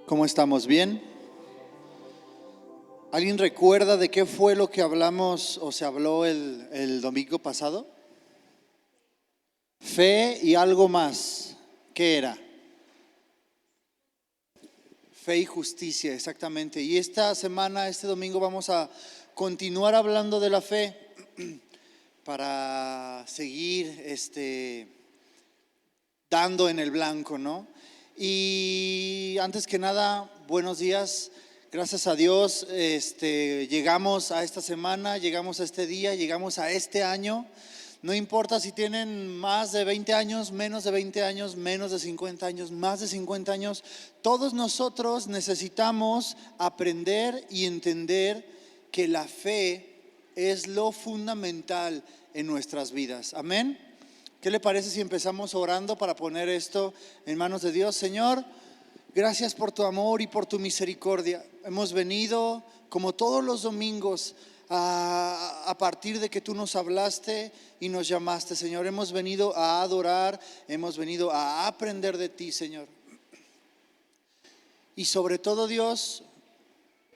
¿Cómo estamos? ¿Bien? ¿Alguien recuerda de qué fue lo que hablamos o se habló el domingo pasado? Fe y algo más. ¿Qué era? Fe y justicia, exactamente. Y esta semana, este domingo, vamos a continuar hablando de la fe para seguir dando en el blanco, ¿no? Y antes que nada, buenos días. Gracias a Dios, llegamos a esta semana, llegamos a este día, llegamos a este año. No importa si tienen más de 20 años, menos de 20 años, menos de 50 años, más de 50 años, todos nosotros necesitamos aprender y entender que la fe es lo fundamental en nuestras vidas. Amén. ¿Qué le parece si empezamos orando para poner esto en manos de Dios? Señor, gracias por tu amor y por tu misericordia. Hemos venido, como todos los domingos, a partir de que tú nos hablaste y nos llamaste, Señor. Hemos venido a adorar, hemos venido a aprender de ti, Señor. Y sobre todo, Dios,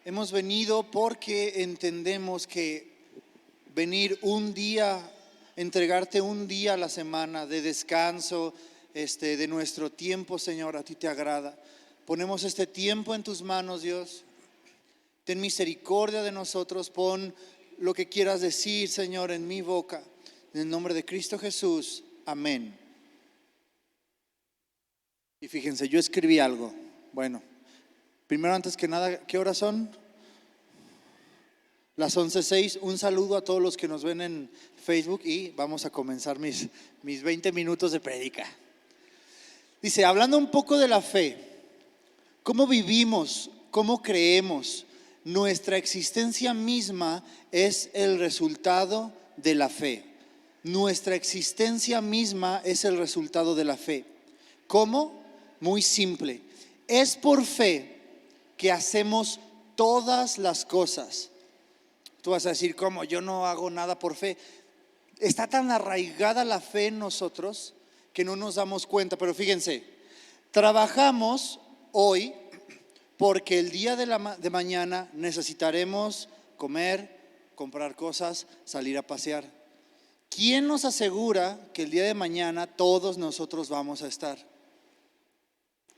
hemos venido porque entendemos que venir un día, entregarte un día a la semana de descanso, de nuestro tiempo, Señor, a ti te agrada. Ponemos este tiempo en tus manos, Dios. Ten misericordia de nosotros, pon lo que quieras decir, Señor, en mi boca. En el nombre de Cristo Jesús, amén. Y fíjense, yo escribí algo. Bueno, primero, antes que nada, ¿qué horas son? Las 11:06. Un saludo a todos los que nos ven en Facebook y vamos a comenzar mis 20 minutos de prédica. Dice, hablando un poco de la fe, ¿cómo vivimos? ¿Cómo creemos? Nuestra existencia misma es el resultado de la fe. Nuestra existencia misma es el resultado de la fe. ¿Cómo? Muy simple. Es por fe que hacemos todas las cosas. Tú vas a decir, ¿cómo? Yo no hago nada por fe. Está tan arraigada la fe en nosotros que no nos damos cuenta. Pero fíjense, trabajamos hoy porque el día de mañana necesitaremos comer, comprar cosas, salir a pasear. ¿Quién nos asegura que el día de mañana todos nosotros vamos a estar?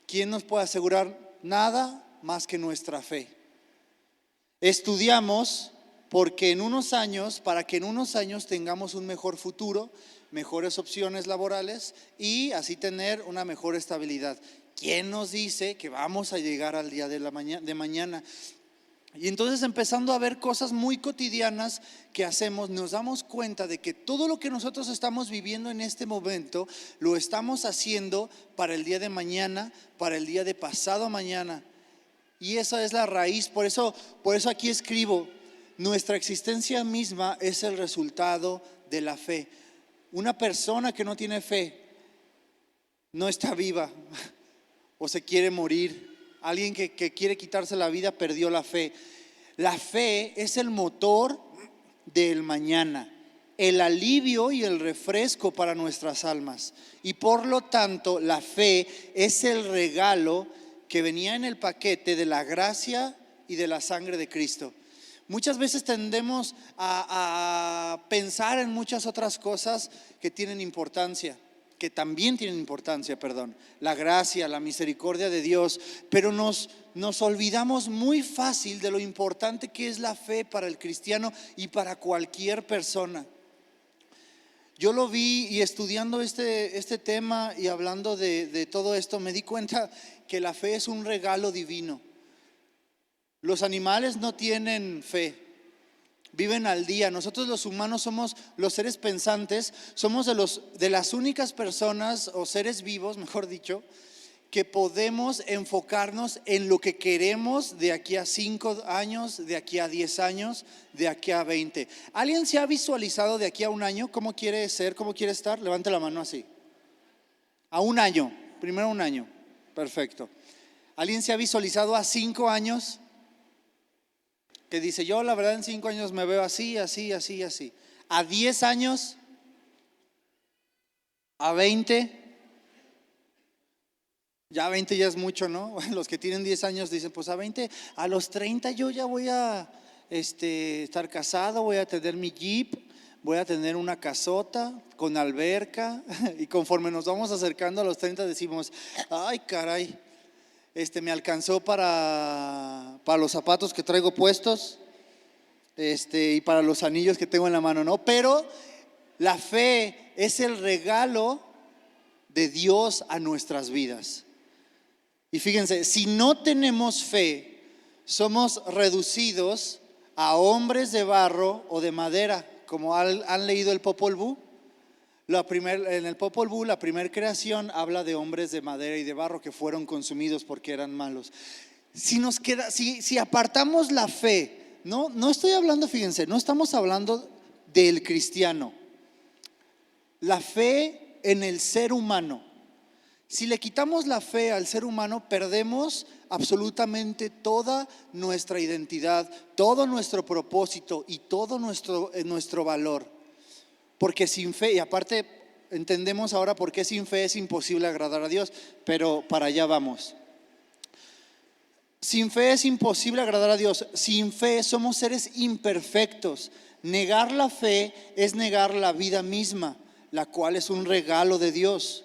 ¿Quién nos puede asegurar? Nada más que nuestra fe. Estudiamos porque para que en unos años tengamos un mejor futuro, mejores opciones laborales y así tener una mejor estabilidad. ¿Quién nos dice que vamos a llegar al día de mañana? Y entonces, empezando a ver cosas muy cotidianas que hacemos, nos damos cuenta de que todo lo que nosotros estamos viviendo en este momento lo estamos haciendo para el día de mañana, para el día de pasado mañana. Y esa es la raíz. Por eso aquí escribo, nuestra existencia misma es el resultado de la fe. Una persona que no tiene fe no está viva o se quiere morir. Alguien que quiere quitarse la vida perdió la fe. La fe es el motor del mañana, el alivio y el refresco para nuestras almas. Y por lo tanto, la fe es el regalo que venía en el paquete de la gracia y de la sangre de Cristo. Muchas veces tendemos a pensar en muchas otras cosas que tienen importancia, que también tienen importancia, la gracia, la misericordia de Dios, pero nos olvidamos muy fácil de lo importante que es la fe para el cristiano y para cualquier persona. Yo lo vi y estudiando este tema y hablando de todo esto, me di cuenta que la fe es un regalo divino. Los animales no tienen fe, viven al día. Nosotros los humanos somos los seres pensantes, somos de las únicas personas o seres vivos, mejor dicho, que podemos enfocarnos en lo que queremos de aquí a 5 años, de aquí a 10 años, de aquí a 20. ¿Alguien se ha visualizado de aquí a un año? ¿Cómo quiere ser? ¿Cómo quiere estar? Levante la mano así. A un año, primero un año, perfecto. ¿Alguien se ha visualizado a 5 años? Que dice, yo la verdad en 5 años me veo así, así, así, así. A 10 años, a 20, Ya 20 ya es mucho, ¿no? Los que tienen 10 años dicen, pues a 20, a los 30 yo ya voy a estar casado, voy a tener mi Jeep, voy a tener una casota con alberca. Y conforme nos vamos acercando a los 30 decimos, ay caray, me alcanzó para los zapatos que traigo puestos, y para los anillos que tengo en la mano, ¿no? Pero la fe es el regalo de Dios a nuestras vidas. Y fíjense, si no tenemos fe, somos reducidos a hombres de barro o de madera, como han leído el Popol Vuh. En el Popol Vuh, la primera creación habla de hombres de madera y de barro que fueron consumidos porque eran malos. Si apartamos la fe, no estoy hablando, fíjense, no estamos hablando del cristiano, la fe en el ser humano. Si le quitamos la fe al ser humano, perdemos absolutamente toda nuestra identidad, todo nuestro propósito y todo nuestro valor. Porque sin fe, y aparte entendemos ahora por qué sin fe es imposible agradar a Dios, pero para allá vamos. Sin fe es imposible agradar a Dios. Sin fe somos seres imperfectos. Negar la fe es negar la vida misma, la cual es un regalo de Dios,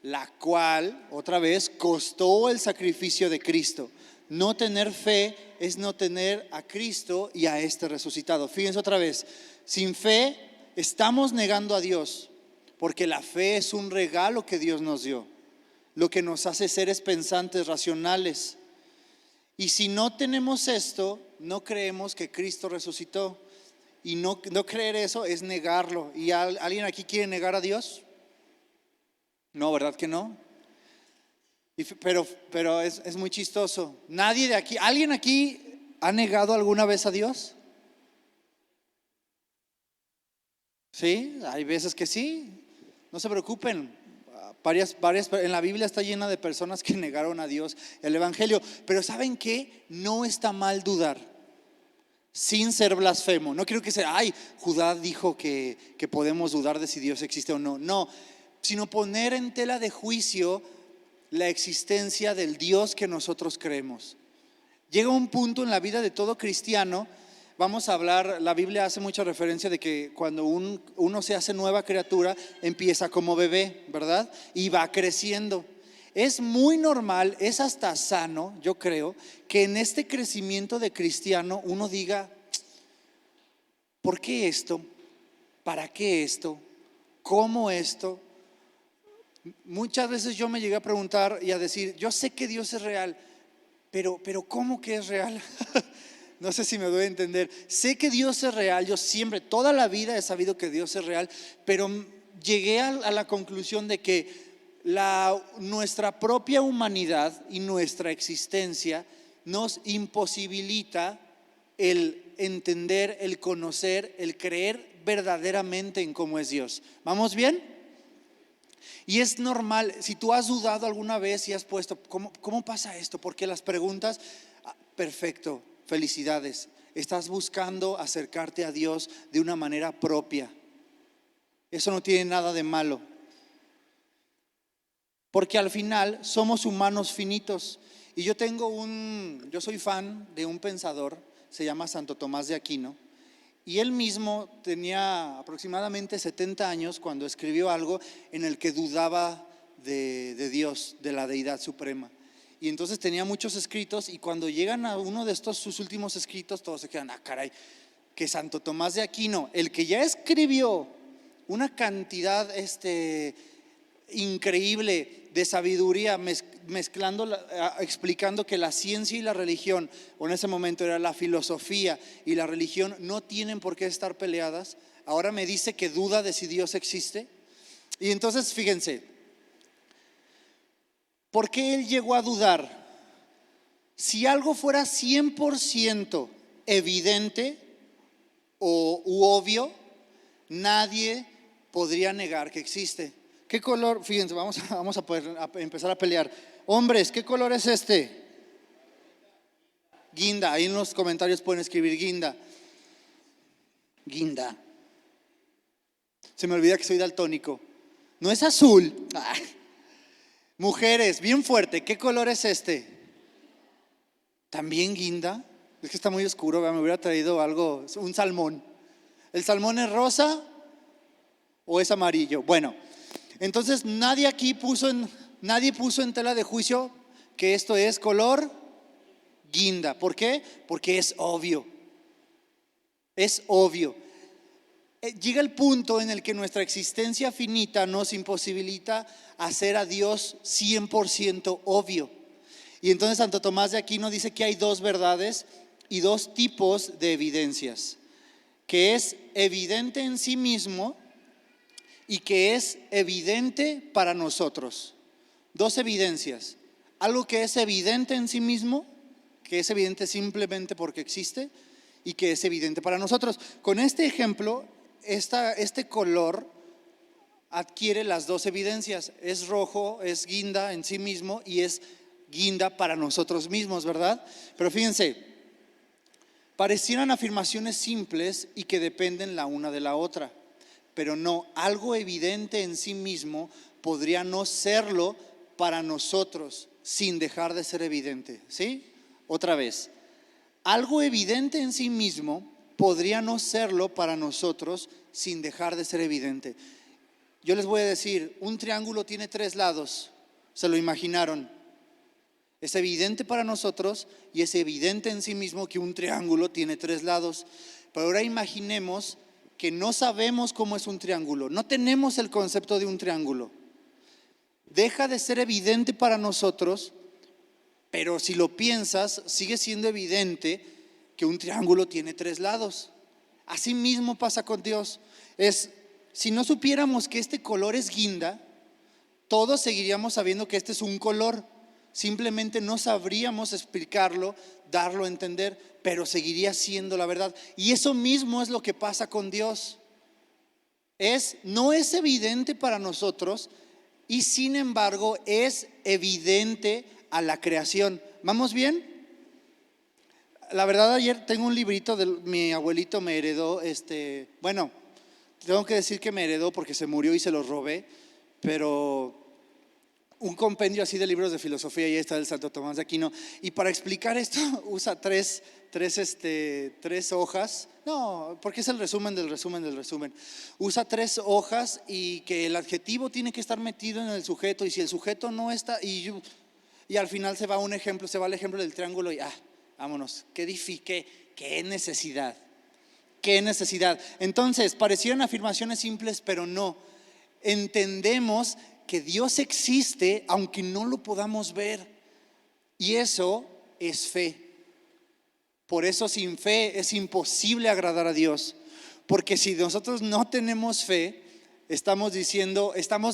la cual, otra vez, costó el sacrificio de Cristo. No tener fe es no tener a Cristo y a este resucitado. Fíjense otra vez, sin fe estamos negando a Dios, porque la fe es un regalo que Dios nos dio, lo que nos hace seres pensantes, racionales. Y si no tenemos esto, no creemos que Cristo resucitó. Y no creer eso es negarlo. ¿Y alguien aquí quiere negar a Dios? No, ¿verdad que no? Pero es muy chistoso. Nadie de aquí, ¿alguien aquí ha negado alguna vez a Dios? Sí, hay veces que sí. No se preocupen. Varias, en la Biblia está llena de personas que negaron a Dios, el evangelio. Pero ¿saben qué? No está mal dudar, sin ser blasfemo. No quiero que sea, Judá dijo que podemos dudar de si Dios existe o no. No, sino poner en tela de juicio la existencia del Dios que nosotros creemos. Llega un punto en la vida de todo cristiano, vamos a hablar, la Biblia hace mucha referencia de que cuando uno se hace nueva criatura, empieza como bebé, ¿verdad? Y va creciendo. Es muy normal, es hasta sano, yo creo, que en este crecimiento de cristiano uno diga, ¿por qué esto? ¿Para qué esto? ¿Cómo esto? Muchas veces yo me llegué a preguntar y a decir, yo sé que Dios es real, pero ¿cómo que es real? No sé si me doy a entender. Sé que Dios es real, yo siempre, toda la vida he sabido que Dios es real, pero llegué a la conclusión de que nuestra propia humanidad y nuestra existencia nos imposibilita el entender, el conocer, el creer verdaderamente en cómo es Dios. ¿Vamos bien? Y es normal, si tú has dudado alguna vez y has puesto, ¿cómo pasa esto? Porque las preguntas, perfecto, felicidades. Estás buscando acercarte a Dios de una manera propia. Eso no tiene nada de malo. Porque al final somos humanos finitos. Y yo soy fan de un pensador, se llama Santo Tomás de Aquino. Y él mismo tenía aproximadamente 70 años cuando escribió algo en el que dudaba de Dios, de la deidad suprema. Y entonces tenía muchos escritos, y cuando llegan a uno de estos sus últimos escritos, todos se quedan, caray, que Santo Tomás de Aquino, el que ya escribió una cantidad increíble de sabiduría, explicando que la ciencia y la religión, o en ese momento era la filosofía y la religión, no tienen por qué estar peleadas. Ahora me dice que duda de si Dios existe. Y entonces fíjense, ¿por qué él llegó a dudar? Si algo fuera 100% evidente u obvio, nadie podría negar que existe. ¿Qué color? Fíjense, vamos a empezar a pelear. Hombres, ¿qué color es este? Guinda. Ahí en los comentarios pueden escribir guinda. Guinda. Se me olvida que soy daltónico. No es azul. Mujeres, bien fuerte, ¿qué color es este? ¿También guinda? Es que está muy oscuro, me hubiera traído algo, un salmón. ¿El salmón es rosa o es amarillo? Bueno, entonces nadie puso en tela de juicio que esto es color guinda. ¿Por qué? Porque es obvio. Es obvio. Llega el punto en el que nuestra existencia finita nos imposibilita hacer a Dios 100% obvio. Y entonces Santo Tomás de Aquino dice que hay dos verdades y dos tipos de evidencias, que es evidente en sí mismo y que es evidente para nosotros. Dos evidencias: algo que es evidente en sí mismo, que es evidente simplemente porque existe, y que es evidente para nosotros. Con este ejemplo, este color adquiere las dos evidencias: es rojo, es guinda en sí mismo y es guinda para nosotros mismos, ¿verdad? Pero fíjense, parecieran afirmaciones simples y que dependen la una de la otra, pero no, algo evidente en sí mismo podría no serlo para nosotros sin dejar de ser evidente, ¿sí? Otra vez, algo evidente en sí mismo podría no serlo para nosotros sin dejar de ser evidente. Yo les voy a decir, un triángulo tiene 3 lados, ¿se lo imaginaron? Es evidente para nosotros y es evidente en sí mismo que un triángulo tiene 3 lados. Pero ahora imaginemos que no sabemos cómo es un triángulo, no tenemos el concepto de un triángulo. Deja de ser evidente para nosotros, pero si lo piensas, sigue siendo evidente que un triángulo tiene 3 lados. Así mismo pasa con Dios. Si no supiéramos que este color es guinda, todos seguiríamos sabiendo que este es un color. Simplemente no sabríamos explicarlo, darlo a entender, pero seguiría siendo la verdad. Y eso mismo es lo que pasa con Dios. No es evidente para nosotros y sin embargo es evidente a la creación. ¿Vamos bien? La verdad, ayer tengo un librito mi abuelito me heredó, bueno, tengo que decir que me heredó porque se murió y se lo robé, pero un compendio así de libros de filosofía, y ahí está el Santo Tomás de Aquino, y para explicar esto usa tres hojas, no, porque es el resumen del resumen del resumen. Usa 3 hojas y que el adjetivo tiene que estar metido en el sujeto, y si el sujeto no está, y al final se va el ejemplo del triángulo y vámonos, qué necesidad. ¿Qué necesidad? Entonces, parecieran afirmaciones simples, pero no. Entendemos que Dios existe aunque no lo podamos ver, y eso es fe. Por eso sin fe es imposible agradar a Dios, porque si nosotros no tenemos fe, estamos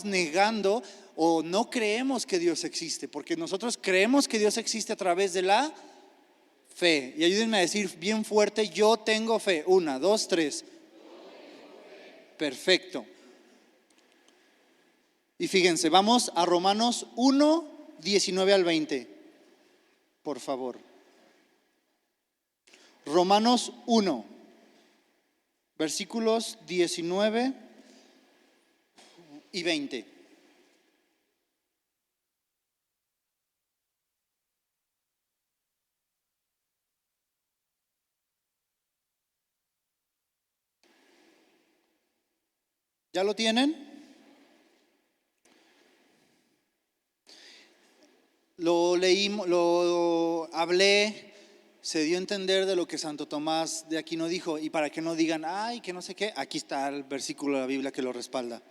negando o no creemos que Dios existe, porque nosotros creemos que Dios existe a través de la fe. Y ayúdenme a decir bien fuerte: yo tengo fe. 1, 2, 3. Perfecto. Y fíjense, vamos a Romanos 1, 19 al 20, por favor. Romanos 1, versículos 19 y 20. ¿Ya lo tienen? Lo leímos, lo hablé, se dio a entender de lo que Santo Tomás de Aquino dijo, y para que no digan, que no sé qué, aquí está el versículo de la Biblia que lo respalda.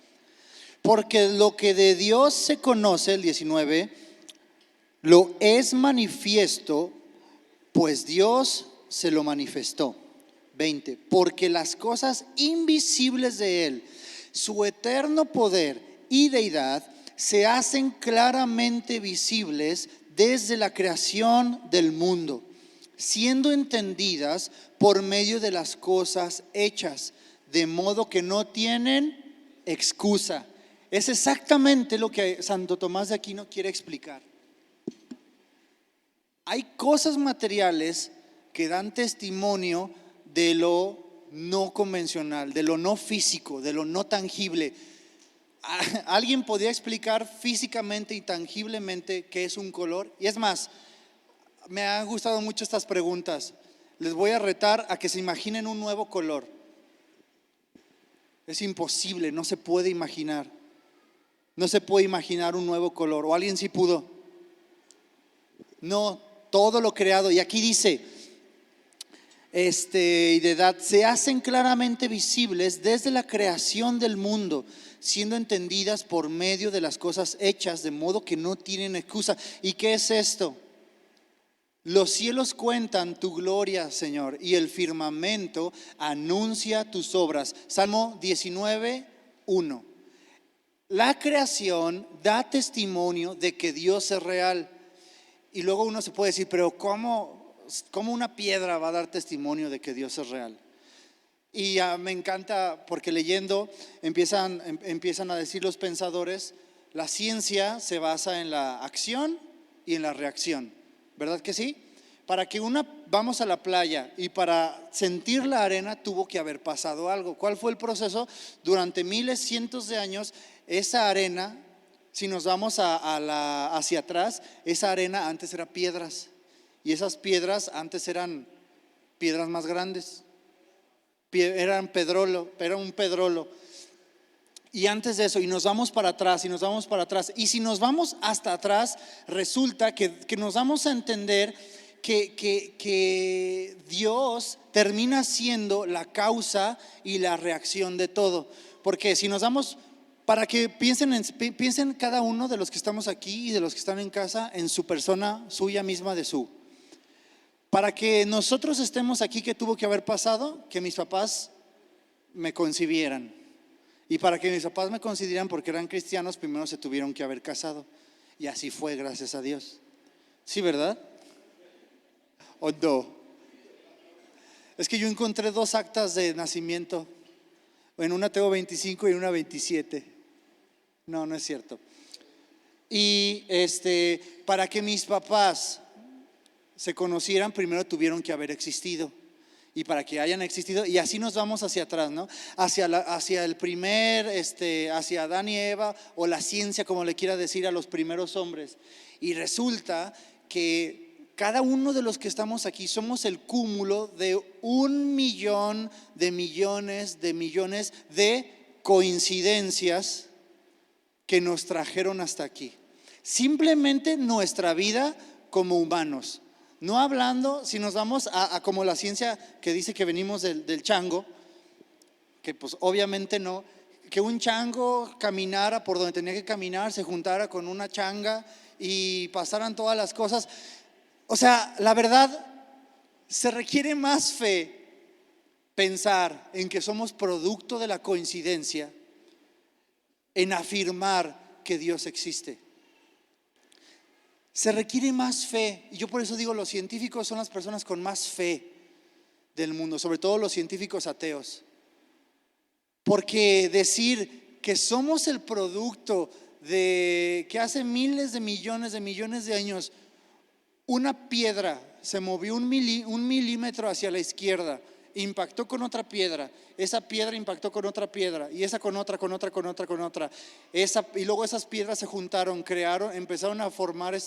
Porque lo que de Dios se conoce, el 19, lo es manifiesto, pues Dios se lo manifestó. 20, porque las cosas invisibles de Él, su eterno poder y deidad, se hacen claramente visibles desde la creación del mundo, siendo entendidas por medio de las cosas hechas, de modo que no tienen excusa. Es exactamente lo que Santo Tomás de Aquino quiere explicar. Hay cosas materiales que dan testimonio de lo no convencional, de lo no físico, de lo no tangible. ¿Alguien podría explicar físicamente y tangiblemente qué es un color? Y es más, me han gustado mucho estas preguntas. Les voy a retar a que se imaginen un nuevo color. Es imposible, no se puede imaginar. No se puede imaginar un nuevo color. ¿O alguien sí pudo? No, todo lo creado. Y aquí dice, y de edad, se hacen claramente visibles desde la creación del mundo, siendo entendidas por medio de las cosas hechas, de modo que no tienen excusa. ¿Y qué es esto? Los cielos cuentan tu gloria, Señor, y el firmamento anuncia tus obras. Salmo 19:1. La creación da testimonio de que Dios es real. Y luego uno se puede decir, pero ¿cómo una piedra va a dar testimonio de que Dios es real? Y me encanta porque leyendo empiezan a decir los pensadores, la ciencia se basa en la acción y en la reacción, ¿verdad que sí? Vamos a la playa y para sentir la arena tuvo que haber pasado algo. ¿Cuál fue el proceso? Durante miles, cientos de años, esa arena, si nos vamos hacia atrás, esa arena antes era piedras y esas piedras antes eran piedras más grandes. Era un pedrolo. Y antes de eso, y nos vamos para atrás, y si nos vamos hasta atrás, resulta que nos vamos a entender que Dios termina siendo la causa y la reacción de todo. Porque si nos vamos, para que piensen cada uno de los que estamos aquí y de los que están en casa, en su persona suya misma para que nosotros estemos aquí, ¿qué tuvo que haber pasado? Que mis papás me concibieran. Y para que mis papás me consideraran porque eran cristianos, primero se tuvieron que haber casado. Y así fue, gracias a Dios. ¿Sí, verdad? ¿O no? Es que yo encontré 2 actas de nacimiento. En una tengo 25 y en una 27. No, no es cierto. Y para que mis papás se conocieran, primero tuvieron que haber existido. Y para que hayan existido, y así nos vamos hacia atrás, ¿no? Hacia el primer, hacia Adán y Eva, o la ciencia, como le quiera decir, a los primeros hombres. Y resulta que cada uno de los que estamos aquí somos el cúmulo de 1.000.000 de millones de coincidencias que nos trajeron hasta aquí. Simplemente nuestra vida como humanos. No hablando, si nos vamos a como la ciencia que dice que venimos del chango, que pues obviamente no, que un chango caminara por donde tenía que caminar, se juntara con una changa y pasaran todas las cosas. O sea, la verdad, se requiere más fe pensar en que somos producto de la coincidencia, en afirmar que Dios existe. Se requiere más fe, y yo por eso digo, los científicos son las personas con más fe del mundo, sobre todo los científicos ateos. Porque decir que somos el producto de que hace miles de millones de años una piedra se movió un milímetro hacia la izquierda, impactó con otra piedra, esa piedra impactó con otra piedra, y esa con otra, y luego esas piedras se juntaron, empezaron a formar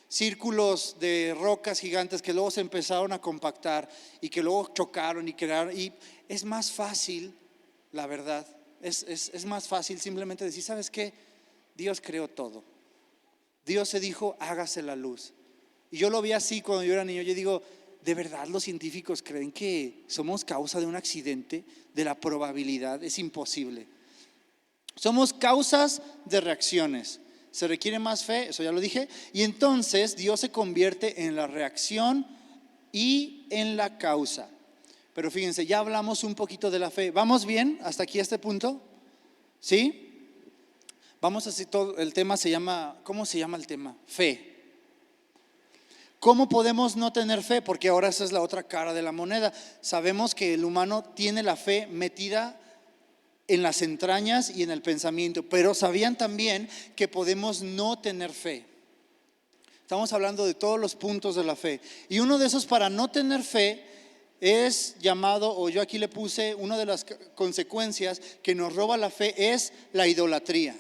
círculos de rocas gigantes que luego se empezaron a compactar y que luego chocaron y crearon. Y es más fácil, la verdad, es más fácil simplemente decir, ¿sabes qué? Dios creó todo. Dios se dijo, hágase la luz. Y yo lo vi así cuando yo era niño. Yo digo, ¿de verdad los científicos creen que somos causa de un accidente? De la probabilidad, es imposible. Somos causas de reacciones. Se requiere más fe, eso ya lo dije. Y entonces Dios se convierte en la reacción y en la causa. Pero fíjense, ya hablamos un poquito de la fe. ¿Vamos bien hasta aquí a este punto? ¿Sí? Vamos a hacer todo, el tema se llama, ¿cómo se llama el tema? Fe. ¿Cómo podemos no tener fe? Porque ahora esa es la otra cara de la moneda. Sabemos que el humano tiene la fe metida en las entrañas y en el pensamiento, pero sabían también que podemos no tener fe. Estamos hablando de todos los puntos de la fe. Y uno de esos para no tener fe es llamado, o yo aquí le puse, una de las consecuencias que nos roba la fe es la idolatría.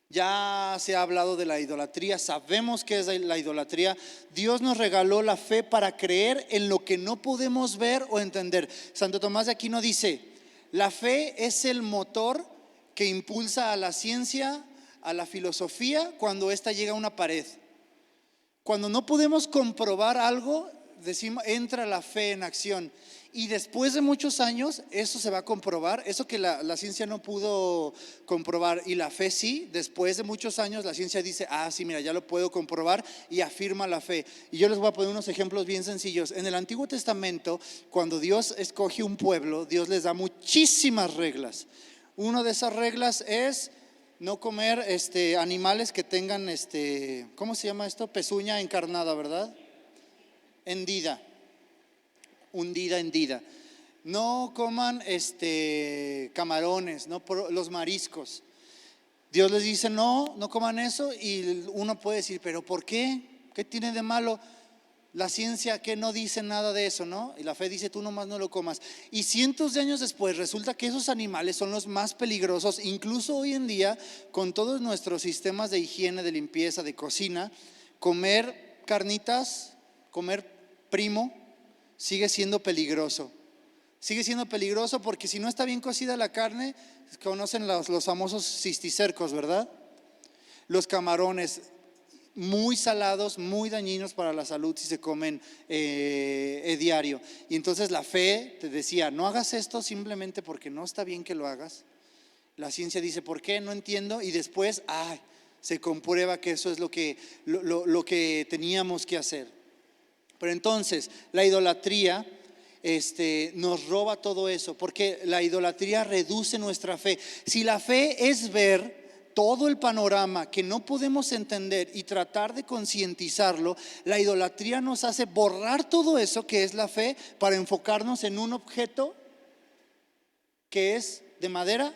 Ya se ha hablado de la idolatría, sabemos qué es la idolatría. Dios nos regaló la fe para creer en lo que no podemos ver o entender. Santo Tomás de Aquino dice: la fe es el motor que impulsa a la ciencia, a la filosofía, cuando ésta llega a una pared. Cuando no podemos comprobar algo, decimos, entra la fe en acción. Y después de muchos años, eso se va a comprobar, eso que la ciencia no pudo comprobar y la fe sí. Después de muchos años, la ciencia dice: ah, sí, mira, ya lo puedo comprobar, y afirma la fe. Y yo les voy a poner unos ejemplos bien sencillos. En el Antiguo Testamento, cuando Dios escoge un pueblo, Dios les da muchísimas reglas. Una de esas reglas es no comer animales que tengan, ¿cómo se llama esto? Pezuña encarnada, ¿verdad? Hendida. Hundida. No coman camarones, no los mariscos. Dios les dice no coman eso, y uno puede decir: ¿pero por qué? ¿Qué tiene de malo? La ciencia que no dice nada de eso, ¿no? Y la fe dice: tú nomás no lo comas. Y cientos de años después resulta que esos animales son los más peligrosos. Incluso hoy en día, con todos nuestros sistemas de higiene, de limpieza, de cocina, comer carnitas, comer primo, sigue siendo peligroso. Sigue siendo peligroso porque si no está bien cocida la carne, conocen los famosos cisticercos, ¿verdad? Los camarones, muy salados, muy dañinos para la salud si se comen diario. Y entonces la fe te decía: no hagas esto simplemente porque no está bien que lo hagas. La ciencia dice: ¿por qué? No entiendo. Y después se comprueba que eso es lo que teníamos que hacer. Pero entonces la idolatría nos roba todo eso, porque la idolatría reduce nuestra fe. Si la fe es ver todo el panorama que no podemos entender y tratar de concientizarlo, la idolatría nos hace borrar todo eso que es la fe para enfocarnos en un objeto que es de madera,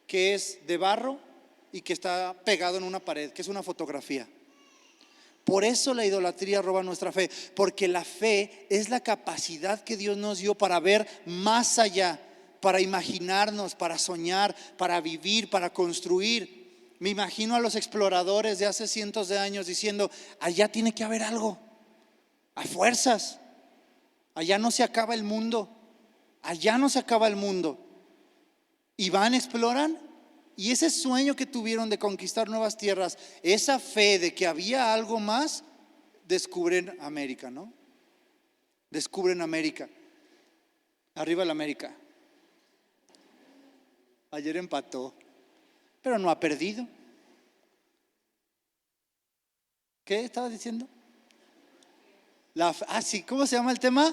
que es de barro y que está pegado en una pared, que es una fotografía. Por eso la idolatría roba nuestra fe, porque la fe es la capacidad que Dios nos dio para ver más allá, para imaginarnos, para soñar, para vivir, para construir. Me imagino a los exploradores de hace cientos de años diciendo: allá tiene que haber algo, a fuerzas, allá no se acaba el mundo, allá no se acaba el mundo. Y van, exploran. Y ese sueño que tuvieron de conquistar nuevas tierras, esa fe de que había algo más, descubren América, ¿no? Descubren América. Arriba la América. Ayer empató, pero no ha perdido. ¿Qué estaba diciendo? Sí, ¿cómo se llama el tema?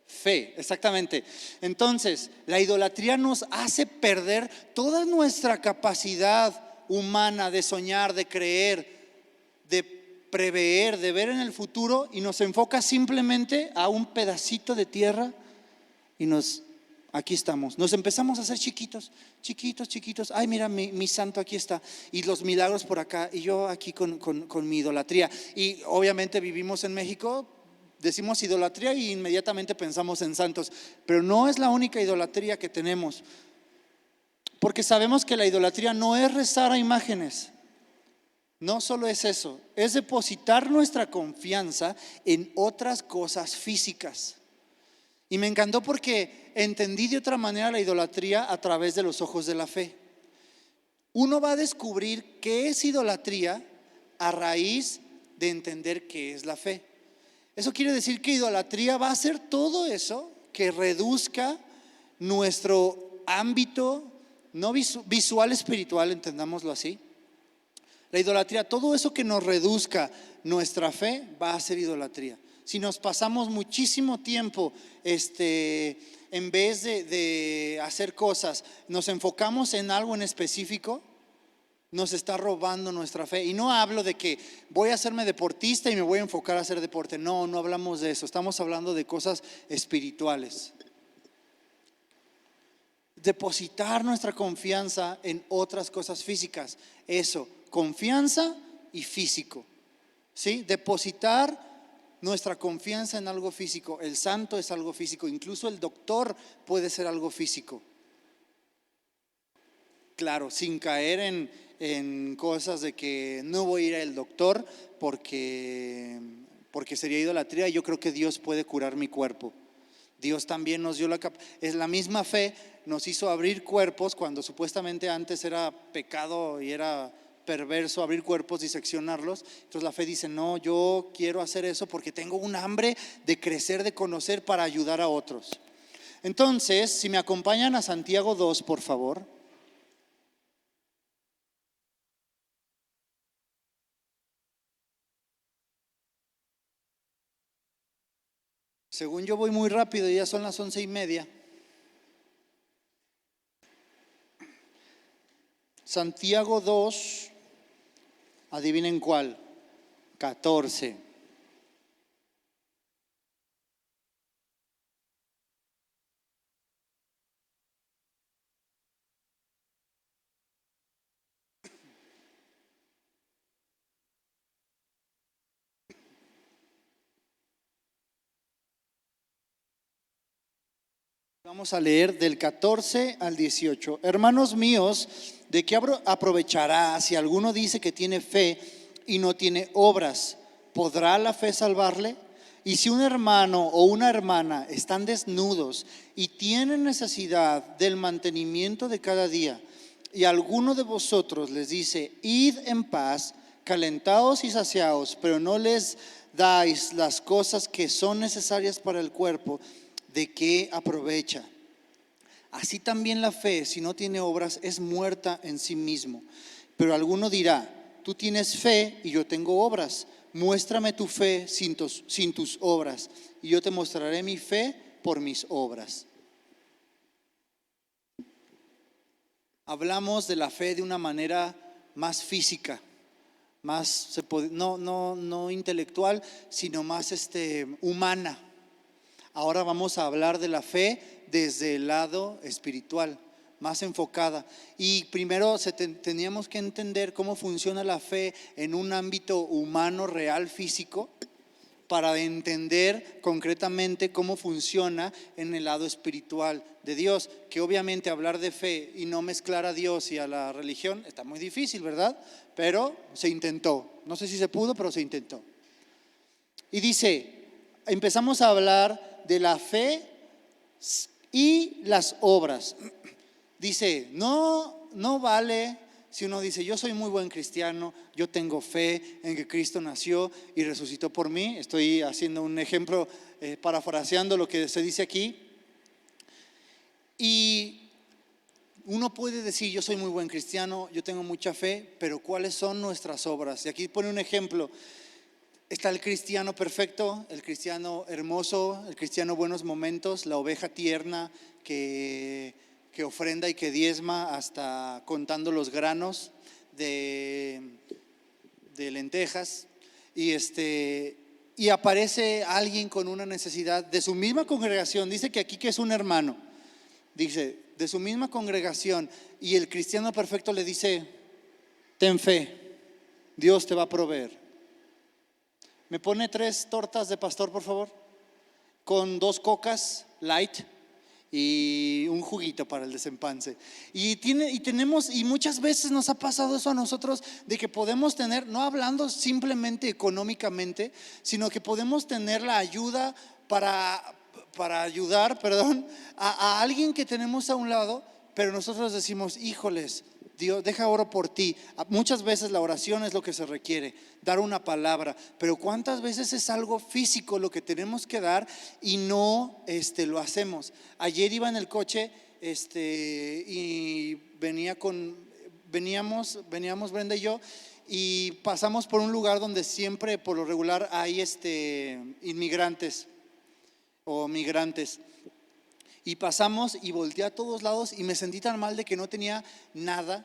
Fe, exactamente. Entonces, la idolatría nos hace perder toda nuestra capacidad humana de soñar, de creer, de prever, de ver en el futuro, y nos enfoca simplemente a un pedacito de tierra y aquí estamos. Nos empezamos a hacer chiquitos. Ay, mira, mi santo aquí está, y los milagros por acá, y yo aquí con mi idolatría. Y obviamente vivimos en México. Decimos idolatría y inmediatamente pensamos en santos, pero no es la única idolatría que tenemos, porque sabemos que la idolatría no es rezar a imágenes. No solo es eso, es depositar nuestra confianza en otras cosas físicas. Y me encantó porque entendí de otra manera la idolatría a través de los ojos de la fe. Uno va a descubrir qué es idolatría a raíz de entender qué es la fe. Eso quiere decir que idolatría va a ser todo eso que reduzca nuestro ámbito no visual espiritual, entendámoslo así. La idolatría, todo eso que nos reduzca nuestra fe, va a ser idolatría. Si nos pasamos muchísimo tiempo en vez de hacer cosas, nos enfocamos en algo en específico, nos está robando nuestra fe. Y no hablo de que voy a hacerme deportista y me voy a enfocar a hacer deporte. No hablamos de eso. Estamos hablando de cosas espirituales. Depositar nuestra confianza en otras cosas físicas. Eso, confianza y físico. ¿Sí? Depositar nuestra confianza en algo físico. El santo es algo físico, incluso el doctor puede ser algo físico. Claro, sin caer en cosas de que no voy a ir al doctor porque sería idolatría. Yo creo que Dios puede curar mi cuerpo. Dios también nos dio es la misma fe, nos hizo abrir cuerpos cuando supuestamente antes era pecado y era perverso abrir cuerpos, diseccionarlos. Entonces la fe dice, no, yo quiero hacer eso porque tengo un hambre de crecer, de conocer para ayudar a otros. Entonces, si me acompañan a Santiago 2, por favor. Según yo voy muy rápido, ya son las 11:30. Santiago 2, adivinen cuál, 14. Vamos a leer del 14 al 18. Hermanos míos, ¿de qué aprovechará si alguno dice que tiene fe y no tiene obras? ¿Podrá la fe salvarle? Y si un hermano o una hermana están desnudos y tienen necesidad del mantenimiento de cada día, y alguno de vosotros les dice, id en paz, calentaos y saciaos, pero no les dais las cosas que son necesarias para el cuerpo, ¿de qué aprovecha? Así también la fe, si no tiene obras, es muerta en sí mismo. Pero alguno dirá, tú tienes fe y yo tengo obras. Muéstrame tu fe sin tus obras, y yo te mostraré mi fe por mis obras. Hablamos de la fe de una manera más física, más no intelectual, sino más humana. Ahora vamos a hablar de la fe desde el lado espiritual, más enfocada. Y primero teníamos que entender cómo funciona la fe en un ámbito humano, real, físico, para entender concretamente cómo funciona en el lado espiritual de Dios. Que obviamente hablar de fe y no mezclar a Dios y a la religión está muy difícil, ¿verdad? Pero se intentó. No sé si se pudo, pero se intentó. Y dice, empezamos a hablar de la fe y las obras. Dice, no vale si uno dice, yo soy muy buen cristiano, yo tengo fe en que Cristo nació y resucitó por mí. Estoy haciendo un ejemplo, parafraseando lo que se dice aquí. Y uno puede decir, yo soy muy buen cristiano, yo tengo mucha fe, pero ¿cuáles son nuestras obras? Y aquí pone un ejemplo. Está el cristiano perfecto, el cristiano hermoso, el cristiano buenos momentos, la oveja tierna que ofrenda y que diezma hasta contando los granos de lentejas. Y aparece alguien con una necesidad de su misma congregación. Dice que aquí que es un hermano, dice, de su misma congregación. Y el cristiano perfecto le dice, ten fe, Dios te va a proveer. ¿Me pone 3 tortas de pastor, por favor? Con 2 cocas light y un juguito para el desempance. Y muchas veces nos ha pasado eso a nosotros, de que podemos tener, no hablando simplemente económicamente, sino que podemos tener la ayuda para ayudar, a alguien que tenemos a un lado, pero nosotros decimos, híjoles, Dios, deja oro por ti. Muchas veces la oración es lo que se requiere, dar una palabra, pero cuántas veces es algo físico lo que tenemos que dar y no lo hacemos. Ayer iba en el coche y veníamos Brenda y yo, y pasamos por un lugar donde siempre por lo regular hay inmigrantes o migrantes. Y pasamos y volteé a todos lados y me sentí tan mal de que no tenía nada.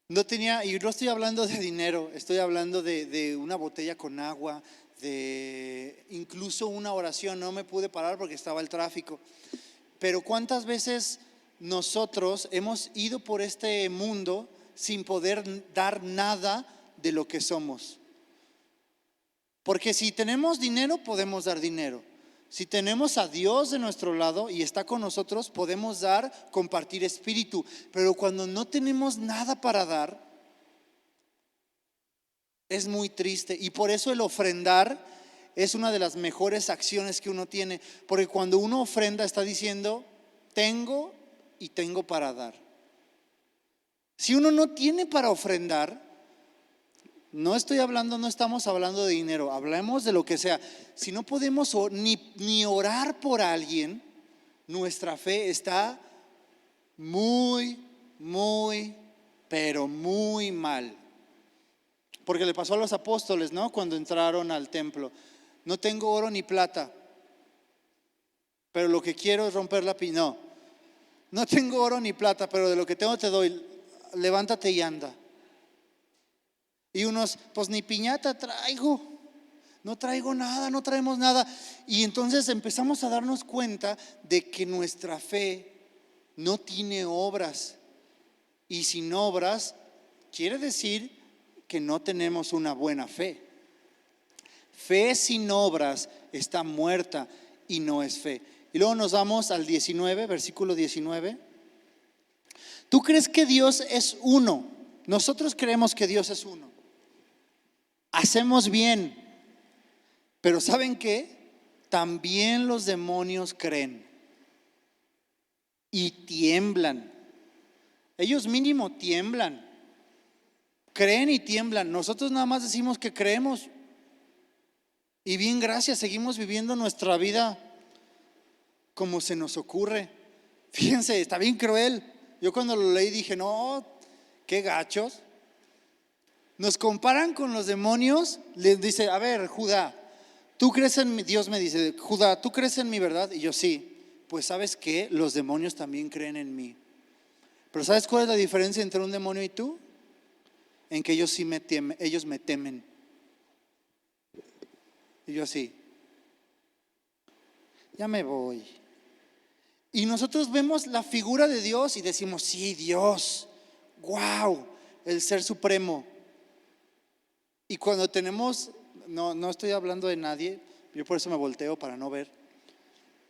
Y no estoy hablando de dinero, estoy hablando de una botella con agua, de incluso una oración. No me pude parar porque estaba el tráfico. Pero ¿cuántas veces nosotros hemos ido por este mundo sin poder dar nada de lo que somos? Porque si tenemos dinero, podemos dar dinero. Si tenemos a Dios de nuestro lado y está con nosotros, podemos dar, compartir espíritu. Pero cuando no tenemos nada para dar, es muy triste. Y por eso el ofrendar es una de las mejores acciones que uno tiene. Porque cuando uno ofrenda está diciendo, tengo y tengo para dar. Si uno no tiene para ofrendar, no estamos hablando de dinero, hablemos de lo que sea. Si no podemos ni orar por alguien, nuestra fe está muy, pero muy mal. Porque le pasó a los apóstoles, ¿no? Cuando entraron al templo. No tengo oro ni plata, pero lo que quiero es romper la piña. No tengo oro ni plata, pero de lo que tengo te doy. Levántate y anda. Y unos, pues ni piñata traigo, no traigo nada, no traemos nada. Y entonces empezamos a darnos cuenta de que nuestra fe no tiene obras. Y sin obras quiere decir que no tenemos una buena fe. Fe sin obras está muerta y no es fe. Y luego nos vamos al 19, versículo 19. ¿Tú crees que Dios es uno? Nosotros creemos que Dios es uno. Hacemos bien, pero ¿saben qué? También los demonios creen y tiemblan. Ellos mínimo tiemblan, creen y tiemblan. Nosotros nada más decimos que creemos y bien, gracias, seguimos viviendo nuestra vida como se nos ocurre. Fíjense, está bien cruel. Yo cuando lo leí dije, no, qué gachos. Nos comparan con los demonios. Les dice, a ver, Judá, ¿tú crees en mí? Dios me dice, Judá, ¿tú crees en mi verdad? Y yo, sí. Pues ¿sabes qué? Los demonios también creen en mí. Pero ¿sabes cuál es la diferencia entre un demonio y tú? En que ellos sí ellos me temen. Y yo así, ya me voy. Y nosotros vemos la figura de Dios y decimos, sí, Dios, wow, el ser supremo. Y cuando tenemos, no estoy hablando de nadie, yo por eso me volteo para no ver,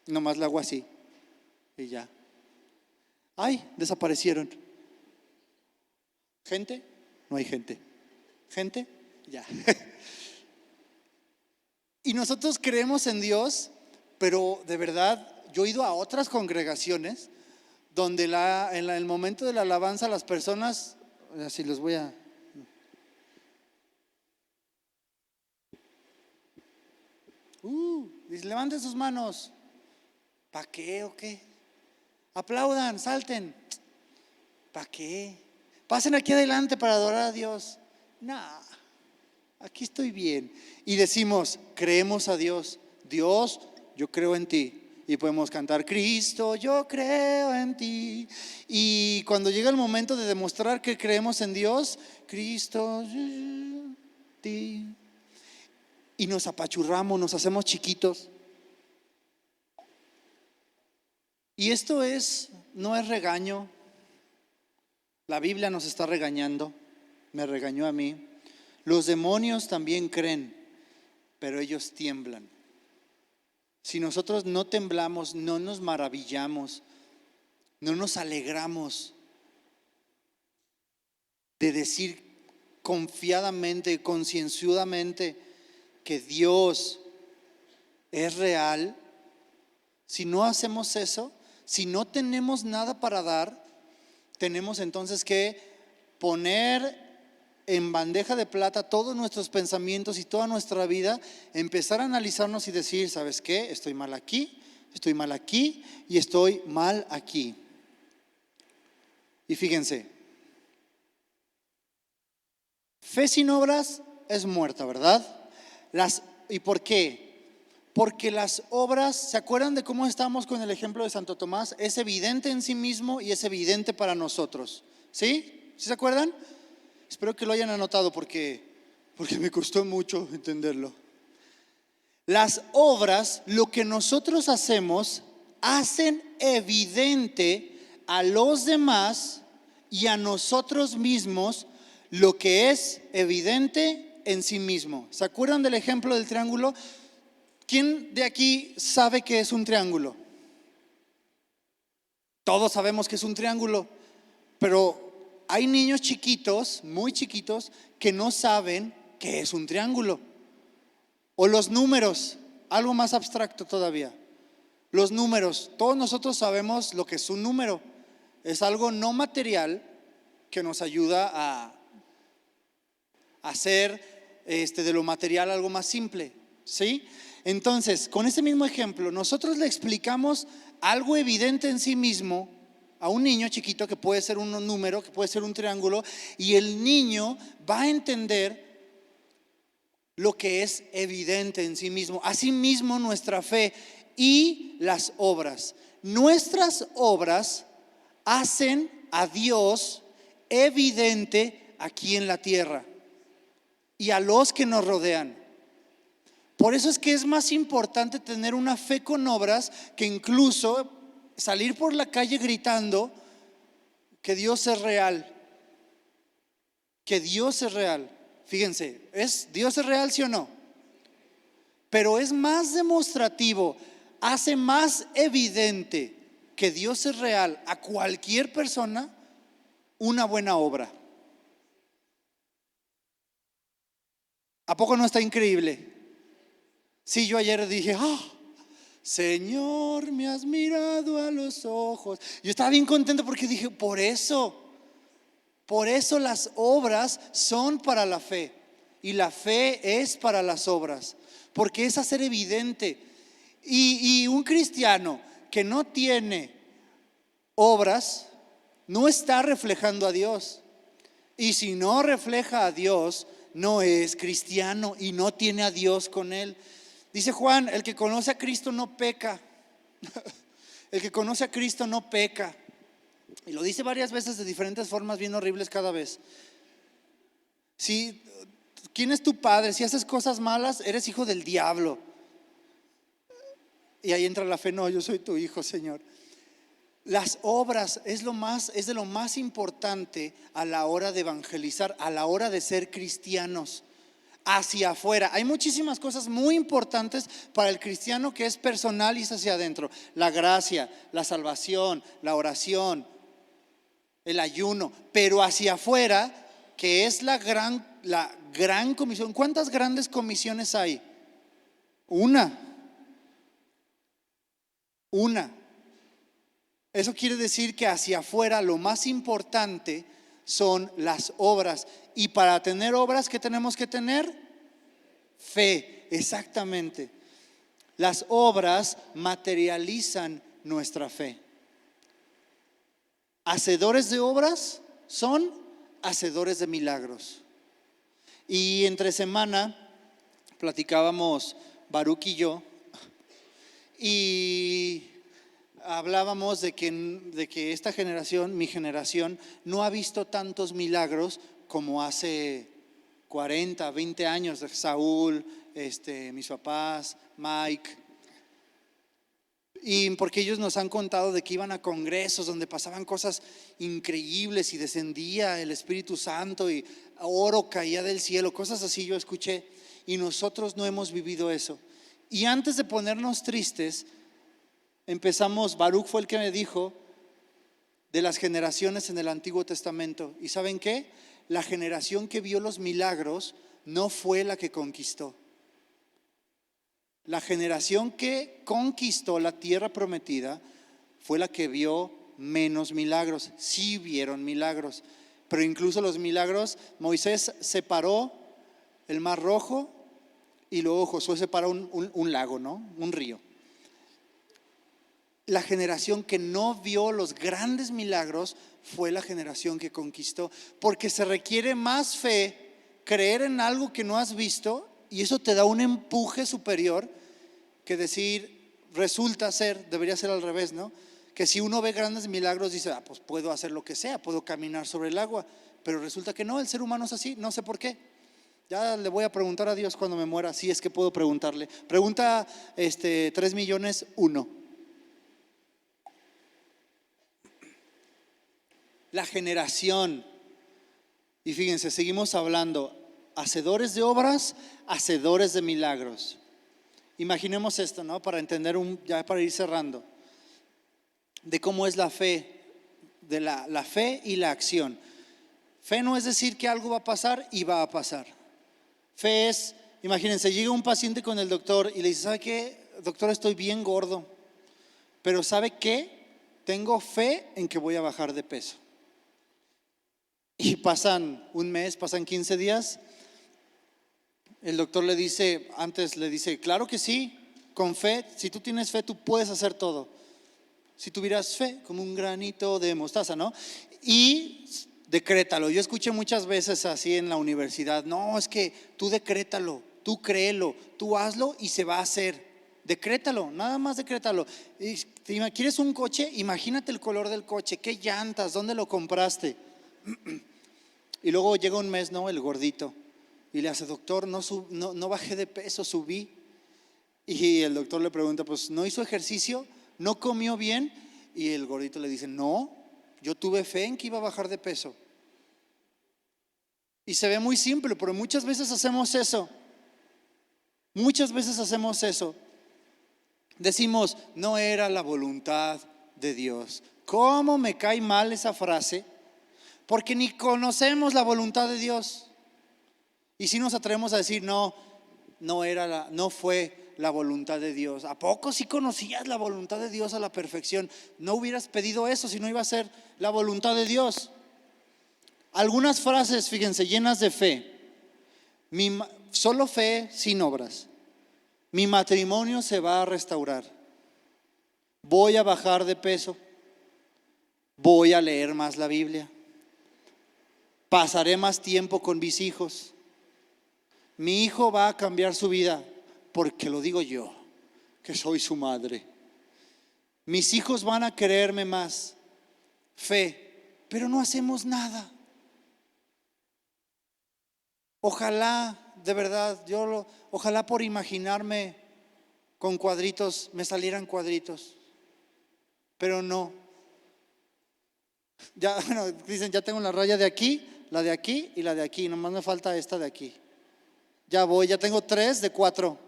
nomás le hago así y ya. Ay, desaparecieron. ¿Gente? No hay gente. ¿Gente? Ya. Y nosotros creemos en Dios, pero de verdad, yo he ido a otras congregaciones donde en el momento de la alabanza las personas, así los voy a... Dice, levanten sus manos. ¿Para qué o qué? Aplaudan, salten. ¿Para qué? Pasen aquí adelante para adorar a Dios. No, aquí estoy bien. Y decimos, creemos a Dios. Dios, yo creo en ti. Y podemos cantar, Cristo, yo creo en ti. Y cuando llega el momento de demostrar que creemos en Dios, Cristo, ti. Y nos apachurramos, nos hacemos chiquitos. Y esto no es regaño. La Biblia nos está regañando, me regañó a mí. Los demonios también creen, pero ellos tiemblan. Si nosotros no temblamos, no nos maravillamos, no nos alegramos de decir confiadamente, concienzudamente que Dios es real, si no hacemos eso, si no tenemos nada para dar, tenemos entonces que poner en bandeja de plata todos nuestros pensamientos y toda nuestra vida, empezar a analizarnos y decir, ¿sabes qué? Estoy mal aquí y estoy mal aquí. Y fíjense, fe sin obras es muerta, ¿verdad? ¿Y por qué? Porque las obras, ¿se acuerdan de cómo estamos con el ejemplo de Santo Tomás? Es evidente en sí mismo y es evidente para nosotros. ¿Sí? ¿Sí se acuerdan? Espero que lo hayan anotado porque me costó mucho entenderlo. Las obras, lo que nosotros hacemos, hacen evidente a los demás y a nosotros mismos lo que es evidente en sí mismo. ¿Se acuerdan del ejemplo del triángulo? ¿Quién de aquí sabe qué es un triángulo? Todos sabemos que es un triángulo, pero hay niños chiquitos, muy chiquitos, que no saben qué es un triángulo. O los números, algo más abstracto todavía. Los números, todos nosotros sabemos lo que es un número. Es algo no material que nos ayuda a hacer de lo material algo más simple, ¿sí? Entonces, con ese mismo ejemplo, nosotros le explicamos algo evidente en sí mismo a un niño chiquito, que puede ser un número, que puede ser un triángulo, y el niño va a entender lo que es evidente en sí mismo. Asimismo, nuestra fe y las obras. Nuestras obras hacen a Dios evidente aquí en la tierra y a los que nos rodean. Por eso es que es más importante tener una fe con obras que incluso salir por la calle gritando que Dios es real. Que Dios es real. Fíjense, ¿Dios es real, sí o no? Pero es más demostrativo, hace más evidente que Dios es real a cualquier persona una buena obra. ¿A poco no está increíble? Sí, yo ayer dije, Señor, me has mirado a los ojos. Yo estaba bien contento porque dije, por eso las obras son para la fe y la fe es para las obras, porque es hacer evidente. Y un cristiano que no tiene obras no está reflejando a Dios. Y si no refleja a Dios, no es cristiano y no tiene a Dios con él. Dice Juan, el que conoce a Cristo no peca. El que conoce a Cristo no peca. Y lo dice varias veces de diferentes formas bien horribles cada vez. Si, ¿quién es tu padre? Si haces cosas malas, eres hijo del diablo. Y ahí entra la fe, no, yo soy tu hijo, Señor. Las obras es de lo más importante a la hora de evangelizar, a la hora de ser cristianos. Hacia afuera, hay muchísimas cosas muy importantes para el cristiano que es personal y es hacia adentro. La gracia, la salvación, la oración, el ayuno, pero hacia afuera, que es la gran comisión. ¿Cuántas grandes comisiones hay? Una. Eso quiere decir que hacia afuera lo más importante son las obras. Y para tener obras, ¿qué tenemos que tener? Fe, exactamente. Las obras materializan nuestra fe. Hacedores de obras son hacedores de milagros. Y entre semana platicábamos Baruch y yo, y hablábamos de que esta generación, mi generación, no ha visto tantos milagros como hace 40, 20 años. Saúl, mis papás, Mike. Y porque ellos nos han contado de que iban a congresos donde pasaban cosas increíbles y descendía el Espíritu Santo y oro caía del cielo, cosas así yo escuché, y nosotros no hemos vivido eso. Y antes de ponernos tristes, Baruch fue el que me dijo de las generaciones en el Antiguo Testamento. ¿Y saben qué? La generación que vio los milagros no fue la que conquistó. La generación que conquistó la tierra prometida fue la que vio menos milagros. Sí vieron milagros, pero incluso los milagros, Moisés separó el Mar Rojo y luego Josué separó un lago, ¿no? Un río. La generación que no vio los grandes milagros fue la generación que conquistó, porque se requiere más fe, creer en algo que no has visto, y eso te da un empuje superior que decir, debería ser al revés, ¿no? Que si uno ve grandes milagros dice, pues puedo hacer lo que sea, puedo caminar sobre el agua, pero resulta que no, el ser humano es así, no sé por qué. Ya le voy a preguntar a Dios cuando me muera, si es que puedo preguntarle. Pregunta 3.000.001. La generación, y fíjense, seguimos hablando, hacedores de obras, hacedores de milagros. Imaginemos esto, ¿no? Para entender, ya para ir cerrando, de cómo es la fe, de la fe y la acción. Fe no es decir que algo va a pasar y va a pasar. Fe es, imagínense, llega un paciente con el doctor y le dice: ¿sabe qué, doctor? Estoy bien gordo, pero ¿sabe qué? Tengo fe en que voy a bajar de peso. Y pasan un mes, pasan 15 días. El doctor le dice, claro que sí, con fe, si tú tienes fe, tú puedes hacer todo. Si tuvieras fe, como un granito de mostaza, ¿no? Y decrétalo. Yo escuché muchas veces así en la universidad: no, es que tú decrétalo, tú créelo, tú hazlo y se va a hacer. Decrétalo, nada más decrétalo. ¿Quieres un coche? Imagínate el color del coche, qué llantas, dónde lo compraste. Y luego llega un mes, ¿no? El gordito, y le hace: doctor, no bajé de peso, subí. Y el doctor le pregunta: pues ¿no hizo ejercicio? ¿No comió bien? Y el gordito le dice: no, yo tuve fe en que iba a bajar de peso. Y se ve muy simple, pero muchas veces hacemos eso. Muchas veces hacemos eso. Decimos: no era la voluntad de Dios. ¿Cómo me cae mal esa frase? Porque ni conocemos la voluntad de Dios. Y si nos atrevemos a decir: no fue la voluntad de Dios. ¿A poco si conocías la voluntad de Dios a la perfección? No hubieras pedido eso si no iba a ser la voluntad de Dios. Algunas frases, fíjense, llenas de fe. Solo fe sin obras. Mi matrimonio se va a restaurar. Voy a bajar de peso. Voy a leer más la Biblia. Pasaré más tiempo con mis hijos. Mi hijo va a cambiar su vida porque lo digo yo, que soy su madre. Mis hijos van a quererme más. Fe, pero no hacemos nada. Ojalá, de verdad, ojalá por imaginarme con cuadritos me salieran cuadritos, pero no. Ya, bueno, dicen: ya tengo la raya de aquí, la de aquí y la de aquí, nomás me falta esta de aquí. Ya tengo 3 de 4.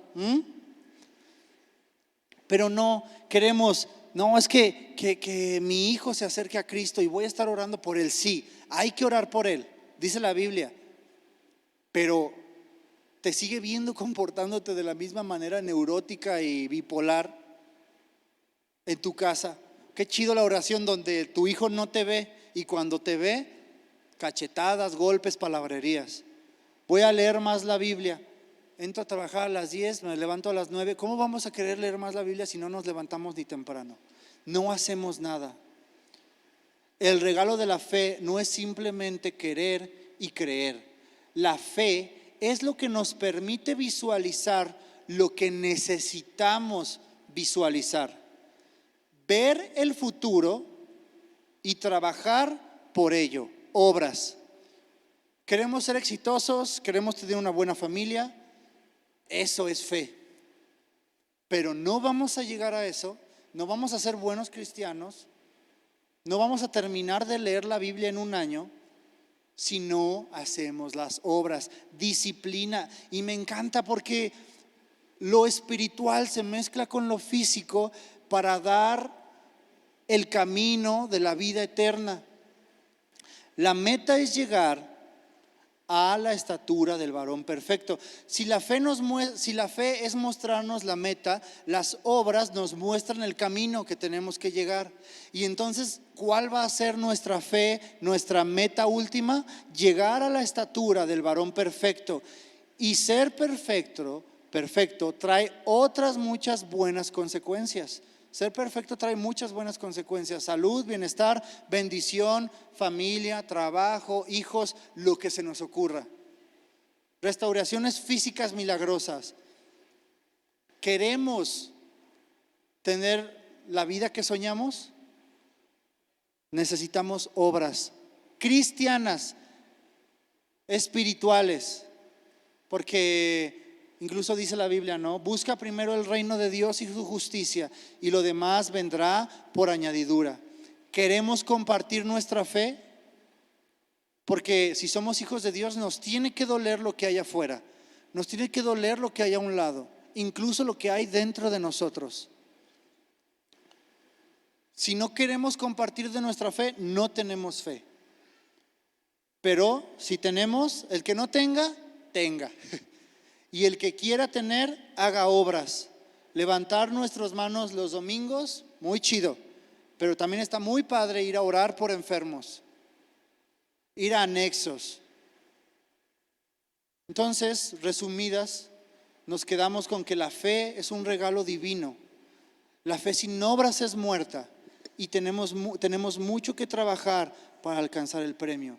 Pero no queremos, no, es que mi hijo se acerque a Cristo y voy a estar orando por él. Sí, hay que orar por él, dice la Biblia. Pero te sigue viendo comportándote de la misma manera neurótica y bipolar en tu casa. Qué chido la oración donde tu hijo no te ve, y cuando te ve, cachetadas, golpes, palabrerías. Voy a leer más la Biblia. Entro a trabajar a las 10, me levanto a las 9. ¿Cómo vamos a querer leer más la Biblia si no nos levantamos ni temprano? No hacemos nada. El regalo de la fe no es simplemente querer y creer. La fe es lo que nos permite visualizar lo que necesitamos visualizar. Ver el futuro y trabajar por ello. Obras. Queremos ser exitosos, queremos tener una buena familia. Eso es fe. Pero no vamos a llegar a eso, no vamos a ser buenos cristianos, no vamos a terminar de leer la Biblia en un año si no hacemos las obras. Disciplina. Y me encanta porque lo espiritual se mezcla con lo físico para dar el camino de la vida eterna. La meta es llegar a la estatura del varón perfecto. Si la fe es mostrarnos la meta, las obras nos muestran el camino que tenemos que llegar. Y entonces, ¿cuál va a ser nuestra fe, nuestra meta última? Llegar a la estatura del varón perfecto. Y ser perfecto trae otras muchas buenas consecuencias. Ser perfecto trae muchas buenas consecuencias: salud, bienestar, bendición, familia, trabajo, hijos, lo que se nos ocurra. Restauraciones físicas milagrosas. ¿Queremos tener la vida que soñamos? Necesitamos obras cristianas, espirituales, porque incluso dice la Biblia, ¿no? Busca primero el reino de Dios y su justicia, y lo demás vendrá por añadidura. ¿Queremos compartir nuestra fe? Porque si somos hijos de Dios, nos tiene que doler lo que hay afuera, nos tiene que doler lo que hay a un lado, incluso lo que hay dentro de nosotros. Si no queremos compartir de nuestra fe, no tenemos fe. Pero si tenemos, el que no tenga, tenga. Y el que quiera tener, haga obras. Levantar nuestras manos los domingos, muy chido. Pero también está muy padre ir a orar por enfermos, ir a anexos. Entonces, resumidas, nos quedamos con que la fe es un regalo divino. La fe sin obras es muerta y tenemos mucho que trabajar para alcanzar el premio.